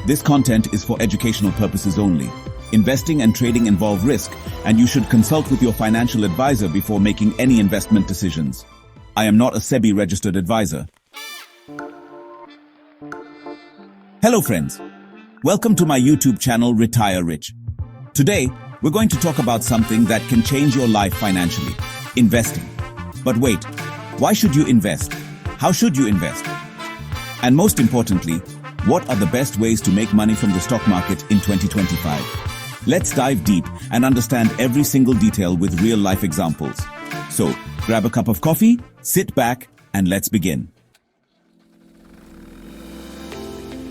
This content is for educational purposes only. Investing and trading involve risk, and you should consult with your financial advisor before making any investment decisions. I am not a SEBI registered advisor. Hello friends. Welcome to my YouTube channel Retire Rich. Today, we're going to talk about something that can change your life financially. Investing. But wait, why should you invest? How should you invest? And most importantly, what are the best ways to make money from the stock market in 2025? Let's dive deep and understand every single detail with real-life examples. So, grab a cup of coffee, sit back, and let's begin.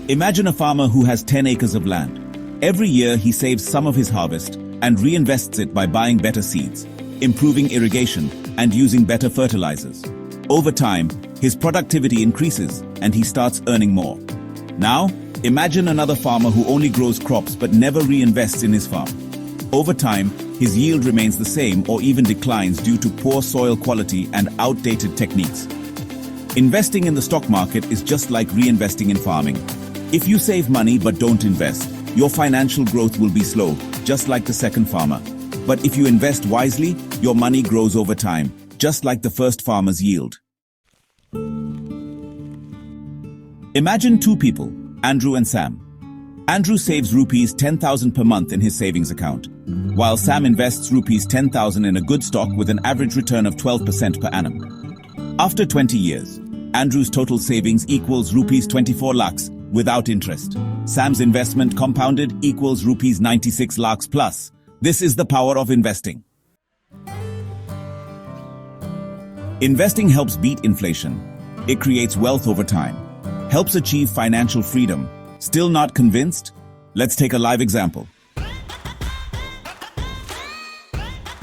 Imagine a farmer who has 10 acres of land. Every year he saves some of his harvest and reinvests it by buying better seeds, improving irrigation, and using better fertilizers. Over time, his productivity increases and he starts earning more. Now, imagine another farmer who only grows crops but never reinvests in his farm. Over time, his yield remains the same or even declines due to poor soil quality and outdated techniques. Investing in the stock market is just like reinvesting in farming. If you save money but don't invest, your financial growth will be slow, just like the second farmer. But if you invest wisely, your money grows over time, just like the first farmer's yield. Imagine two people, Andrew and Sam. Andrew saves rupees 10,000 per month in his savings account, while Sam invests rupees 10,000 in a good stock with an average return of 12% per annum. After 20 years, Andrew's total savings equals rupees 24 lakhs without interest. Sam's investment compounded equals rupees 96 lakhs plus. This is the power of investing. Investing helps beat inflation. It creates wealth over time. Helps achieve financial freedom. Still not convinced? Let's take a live example.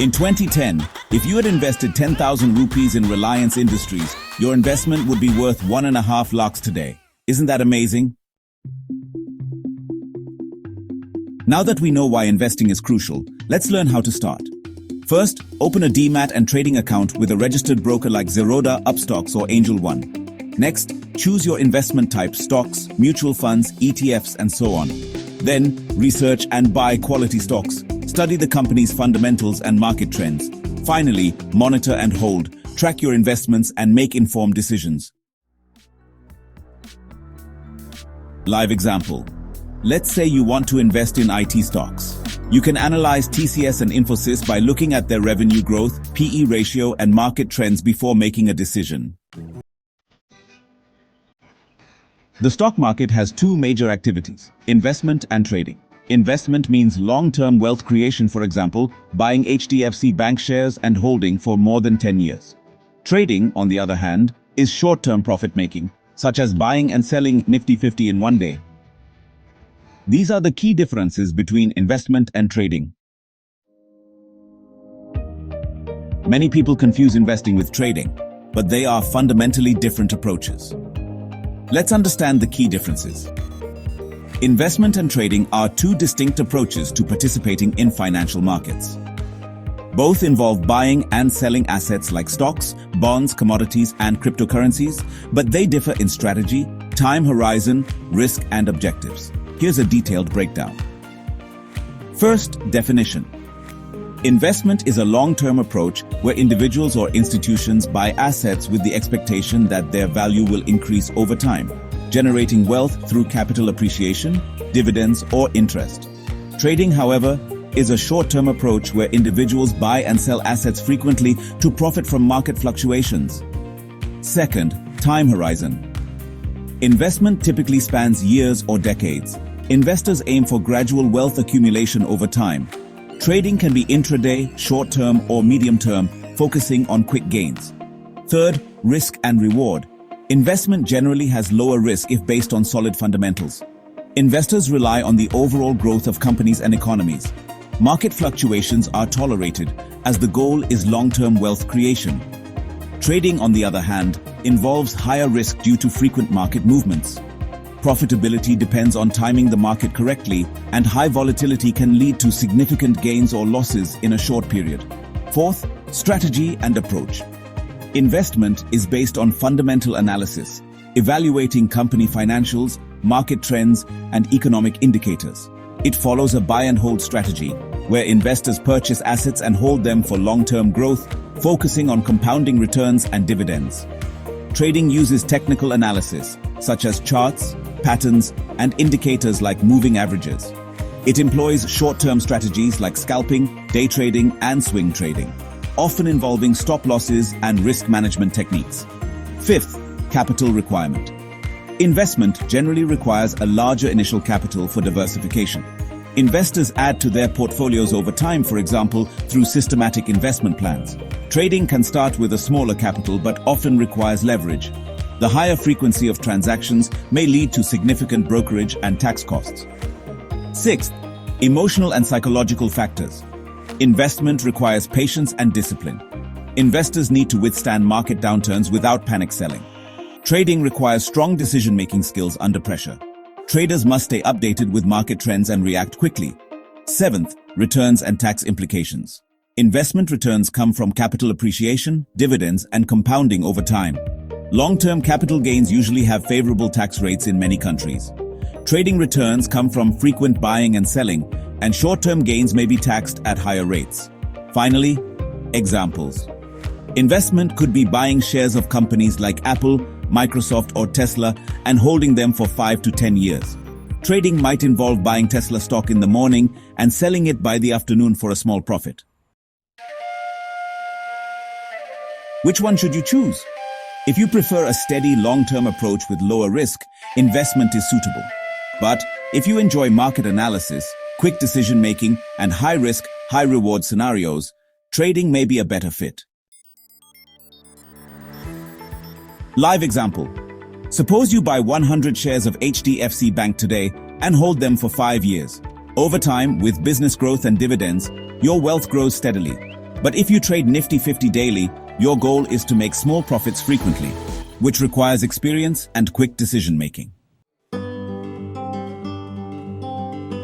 In 2010, if you had invested 10,000 rupees in Reliance Industries, your investment would be worth 1.5 lakhs today. Isn't that amazing? Now that we know why investing is crucial, let's learn how to start. First, open a Demat and trading account with a registered broker like Zerodha, Upstocks or Angel One. Next, choose your investment type: stocks, mutual funds, ETFs, and so on. Then, research and buy quality stocks. Study the company's fundamentals and market trends. Finally, monitor and hold. Track your investments and make informed decisions. Live example. Let's say you want to invest in IT stocks. You can analyze TCS and Infosys by looking at their revenue growth, PE ratio, and market trends before making a decision. The stock market has two major activities: investment and trading. Investment means long-term wealth creation, for example, buying HDFC Bank shares and holding for more than 10 years. Trading, on the other hand, is short-term profit-making, such as buying and selling Nifty 50 in one day. These are the key differences between investment and trading. Many people confuse investing with trading, but they are fundamentally different approaches. Let's understand the key differences. Investment and trading are two distinct approaches to participating in financial markets. Both involve buying and selling assets like stocks, bonds, commodities, and cryptocurrencies, but they differ in strategy, time horizon, risk, and objectives. Here's a detailed breakdown. First, definition. Investment is a long-term approach where individuals or institutions buy assets with the expectation that their value will increase over time, generating wealth through capital appreciation, dividends, or interest. Trading, however, is a short-term approach where individuals buy and sell assets frequently to profit from market fluctuations. Second, time horizon. Investment typically spans years or decades. Investors aim for gradual wealth accumulation over time. Trading can be intraday, short-term, or medium-term, focusing on quick gains. Third, risk and reward. Investment generally has lower risk if based on solid fundamentals. Investors rely on the overall growth of companies and economies. Market fluctuations are tolerated as the goal is long-term wealth creation. Trading, on the other hand, involves higher risk due to frequent market movements. Profitability depends on timing the market correctly, and high volatility can lead to significant gains or losses in a short period. Fourth, strategy and approach. Investment is based on fundamental analysis. evaluating company financials, market trends, and economic indicators. It follows a buy and hold strategy, where investors purchase assets and hold them for long-term growth, focusing on compounding returns and dividends. Trading uses technical analysis, such as charts, patterns, and indicators like moving averages. It employs short-term strategies like scalping, day trading, and swing trading, often involving stop losses and risk management techniques. Fifth, capital requirement. Investment generally requires a larger initial capital for diversification. Investors add to their portfolios over time, for example, through systematic investment plans. Trading can start with a smaller capital but often requires leverage. The higher frequency of transactions may lead to significant brokerage and tax costs. Sixth, emotional and psychological factors. Investment requires patience and discipline. Investors need to withstand market downturns without panic selling. Trading requires strong decision-making skills under pressure. Traders must stay updated with market trends and react quickly. Seventh, returns and tax implications. Investment returns come from capital appreciation, dividends, and compounding over time. Long-term capital gains usually have favorable tax rates in many countries. Trading returns come from frequent buying and selling, and short-term gains may be taxed at higher rates. Finally, examples. Investment could be buying shares of companies like Apple, Microsoft, or Tesla and holding them for 5 to 10 years. Trading might involve buying Tesla stock in the morning and selling it by the afternoon for a small profit. Which one should you choose? If you prefer a steady, long-term approach with lower risk, investment is suitable. But if you enjoy market analysis, quick decision-making, and high-risk, high-reward scenarios, trading may be a better fit. Live example. Suppose you buy 100 shares of HDFC Bank today and hold them for 5 years. Over time, with business growth and dividends, your wealth grows steadily. But if you trade Nifty 50 daily, your goal is to make small profits frequently, which requires experience and quick decision-making.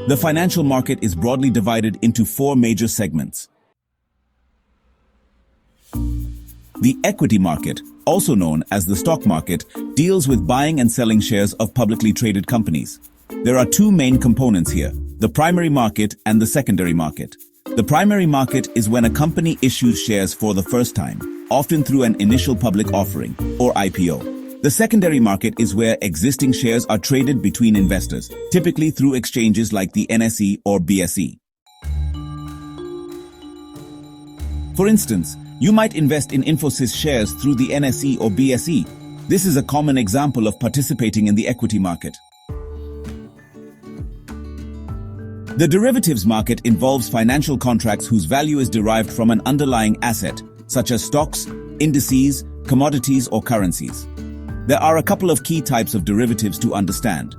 The financial market is broadly divided into 4 major segments. The equity market, also known as the stock market, deals with buying and selling shares of publicly traded companies. There are 2 main components here, the primary market and the secondary market. The primary market is when a company issues shares for the first time, often through an initial public offering, or IPO. The secondary market is where existing shares are traded between investors, typically through exchanges like the NSE or BSE. For instance, you might invest in Infosys shares through the NSE or BSE. This is a common example of participating in the equity market. The derivatives market involves financial contracts whose value is derived from an underlying asset, such as stocks, indices, commodities, or currencies. There are a couple of key types of derivatives to understand: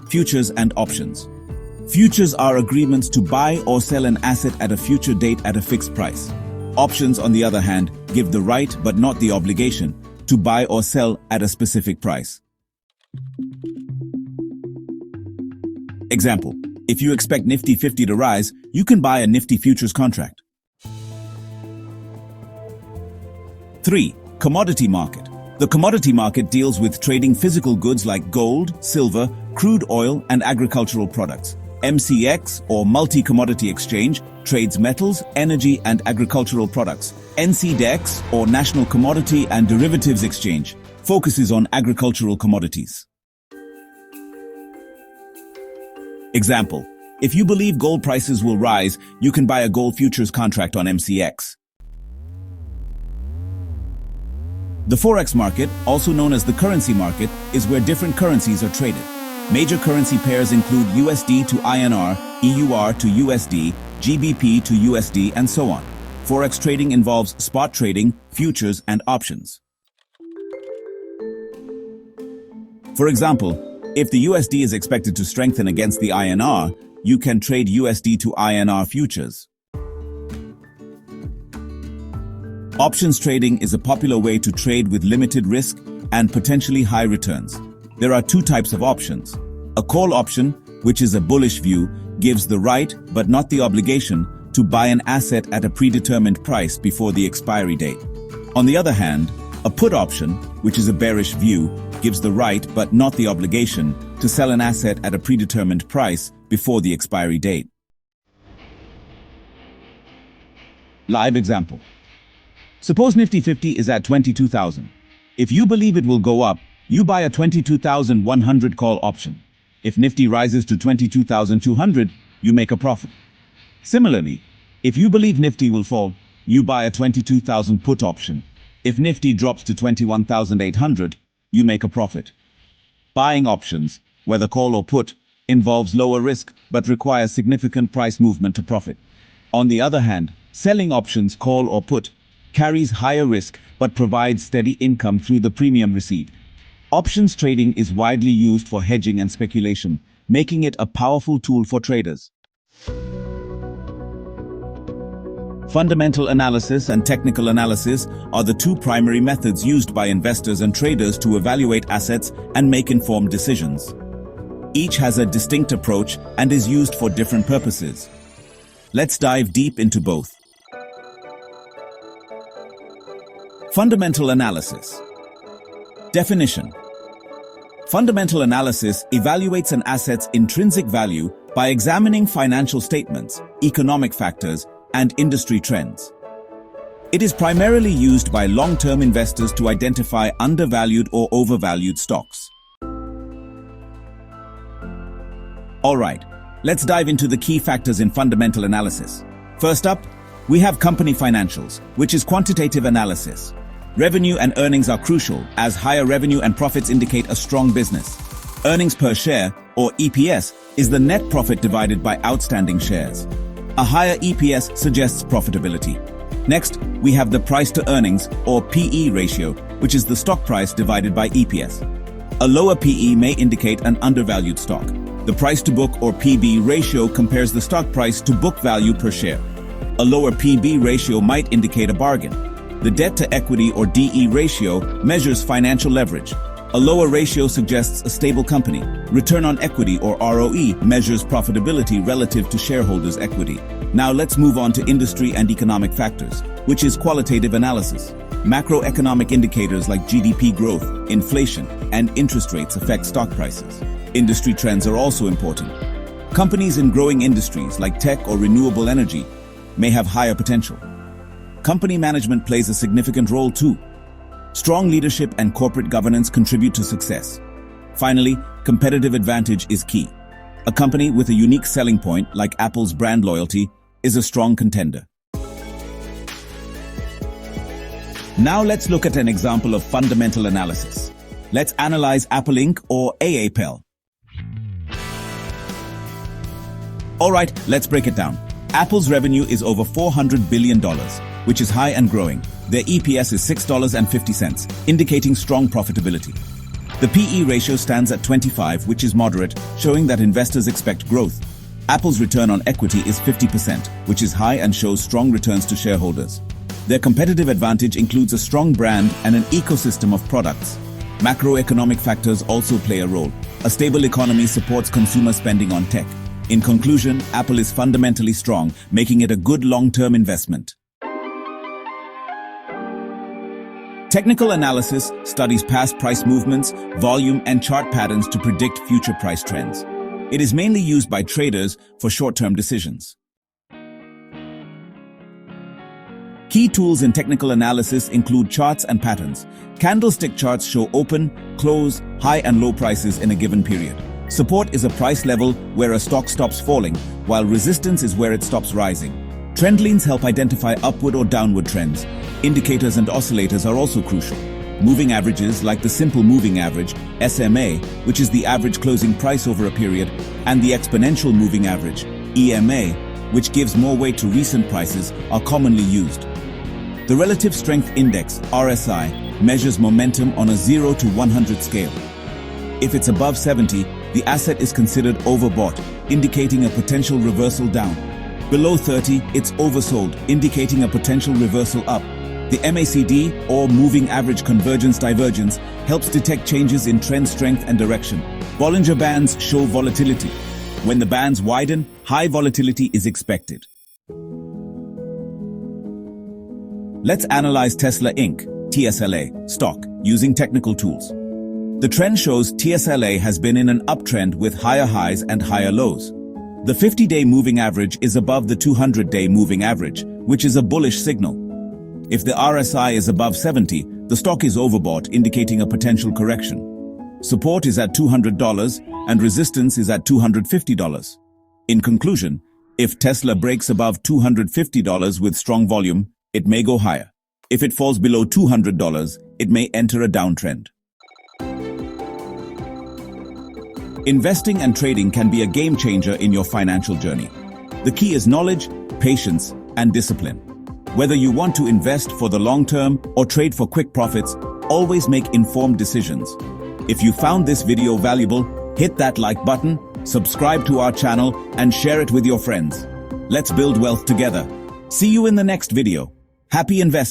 futures and options. Futures are agreements to buy or sell an asset at a future date at a fixed price. Options, on the other hand, give the right but not the obligation to buy or sell at a specific price. Example: if you expect Nifty 50 to rise, you can buy a Nifty futures contract. 3. Commodity market. The commodity market deals with trading physical goods like gold, silver, crude oil, and agricultural products. MCX, or Multi-Commodity Exchange, trades metals, energy, and agricultural products. NCDEX, or National Commodity and Derivatives Exchange, focuses on agricultural commodities. Example: if you believe gold prices will rise, you can buy a gold futures contract on MCX. The Forex market, also known as the currency market, is where different currencies are traded. Major currency pairs include USD to INR, EUR to USD, GBP to USD, and so on. Forex trading involves spot trading, futures, and options. For example, if the USD is expected to strengthen against the INR, you can trade USD to INR futures. Options trading is a popular way to trade with limited risk and potentially high returns. There are 2 types of options. A call option, which is a bullish view, gives the right but not the obligation to buy an asset at a predetermined price before the expiry date. On the other hand, A put option, which is a bearish view, gives the right but not the obligation to sell an asset at a predetermined price before the expiry date. Live example. Suppose Nifty 50 is at 22,000. If you believe it will go up, you buy a 22,100 call option. If Nifty rises to 22,200, you make a profit. Similarly, if you believe Nifty will fall, you buy a 22,000 put option. If Nifty drops to 21,800, you make a profit. Buying options, whether call or put, involves lower risk but requires significant price movement to profit. On the other hand, selling options, call or put, carries higher risk but provides steady income through the premium received. Options trading is widely used for hedging and speculation, making it a powerful tool for traders. Fundamental analysis and technical analysis are the two primary methods used by investors and traders to evaluate assets and make informed decisions. Each has a distinct approach and is used for different purposes. Let's dive deep into both. Fundamental analysis. Definition. Fundamental analysis evaluates an asset's intrinsic value by examining financial statements, economic factors, and industry trends. It is primarily used by long-term investors to identify undervalued or overvalued stocks. Alright, let's dive into the key factors in fundamental analysis. First up, we have company financials, which is quantitative analysis. Revenue and earnings are crucial, as higher revenue and profits indicate a strong business. Earnings per share, or EPS, is the net profit divided by outstanding shares. A higher EPS suggests profitability. Next, we have the price to earnings, or PE ratio, which is the stock price divided by EPS. A lower PE may indicate an undervalued stock. The price to book, or PB ratio, compares the stock price to book value per share. A lower PB ratio might indicate a bargain. The debt to equity, or DE ratio, measures financial leverage. A lower ratio suggests a stable company. Return on equity, or ROE, measures profitability relative to shareholders' equity. Now let's move on to industry and economic factors, which is qualitative analysis. Macroeconomic indicators like GDP growth, inflation, and interest rates affect stock prices. Industry trends are also important. Companies in growing industries like tech or renewable energy may have higher potential. Company management plays a significant role too. Strong leadership and corporate governance contribute to success. Finally, competitive advantage is key. A company with a unique selling point, like Apple's brand loyalty, is a strong contender. Now let's look at an example of fundamental analysis. Let's analyze Apple Inc. or AAPL. Alright, let's break it down. Apple's revenue is over $400 billion, which is high and growing. Their EPS is $6.50, indicating strong profitability. The PE ratio stands at 25, which is moderate, showing that investors expect growth. Apple's return on equity is 50%, which is high and shows strong returns to shareholders. Their competitive advantage includes a strong brand and an ecosystem of products. Macroeconomic factors also play a role. A stable economy supports consumer spending on tech. In conclusion, Apple is fundamentally strong, making it a good long-term investment. Technical analysis studies past price movements, volume, and chart patterns to predict future price trends. It is mainly used by traders for short-term decisions. Key tools in technical analysis include charts and patterns. Candlestick charts show open, close, high and low prices in a given period. Support is a price level where a stock stops falling, while resistance is where it stops rising. Trend lines help identify upward or downward trends. Indicators and oscillators are also crucial. Moving averages, like the simple moving average, SMA, which is the average closing price over a period, and the exponential moving average, EMA, which gives more weight to recent prices, are commonly used. The Relative Strength Index, RSI, measures momentum on a 0 to 100 scale. If it's above 70, the asset is considered overbought, indicating a potential reversal down. Below 30, it's oversold, indicating a potential reversal up. The MACD, or Moving Average Convergence Divergence, helps detect changes in trend strength and direction. Bollinger Bands show volatility. When the bands widen, high volatility is expected. Let's analyze Tesla Inc., TSLA, stock, using technical tools. The trend shows TSLA has been in an uptrend with higher highs and higher lows. The 50-day moving average is above the 200-day moving average, which is a bullish signal. If the RSI is above 70, the stock is overbought, indicating a potential correction. Support is at $200 and resistance is at $250. In conclusion, if Tesla breaks above $250 with strong volume, it may go higher. If it falls below $200, it may enter a downtrend. Investing and trading can be a game changer in your financial journey. The key is knowledge, patience, and discipline. Whether you want to invest for the long term or trade for quick profits, always make informed decisions. If you found this video valuable, hit that like button, subscribe to our channel, and share it with your friends. Let's build wealth together. See you in the next video. Happy investing!